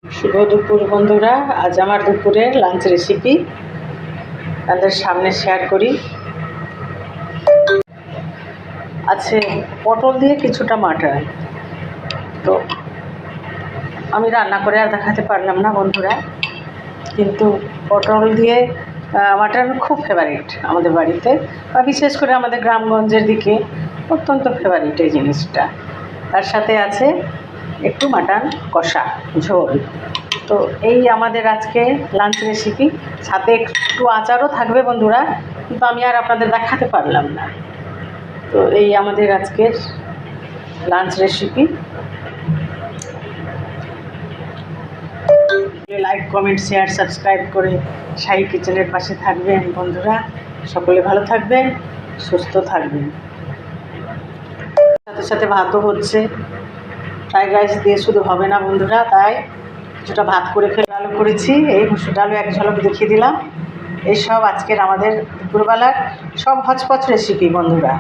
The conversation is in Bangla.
শুভ দুপুর বন্ধুরা। আজ আমার দুপুরের লাঞ্চ রেসিপি তাদের সামনে শেয়ার করি। আছে পটল দিয়ে কিছুটা মাটন। তো আমি রান্না করে আর দেখাতে পারলাম না বন্ধুরা, কিন্তু পটল দিয়ে মাটন খুব ফেভারিট আমাদের বাড়িতে, বা বিশেষ করে আমাদের গ্রামগঞ্জের দিকে অত্যন্ত ফেভারিট এই জিনিসটা। তার সাথে আছে একটু মাটন কষা ঝোল। তো এই আমাদের আজকে লাঞ্চ রেসিপি। সাথে একটু আচারও থাকবে বন্ধুরা, কিন্তু আমি আর আপনাদের দেখাতে পারলাম না। তো এই আমাদের আজকের lunch recipe. Like, comment, share, subscribe করে শাহী কিচেনের পাশে থাকবেন বন্ধুরা। সকলে ভালো থাকবেন, সুস্থ থাকবেন। সাথে সাথে ভাতও হচ্ছে। ফ্রাইড রাইস দিয়ে শুধু হবে না বন্ধুরা, তাই কিছুটা ভাত করে ডালও করেছি। এই মুসুর ডালও এক ঝলক দেখিয়ে দিলাম। এইসব আজকের আমাদের দুপুরবেলার সব হচপচ রেসিপি বন্ধুরা।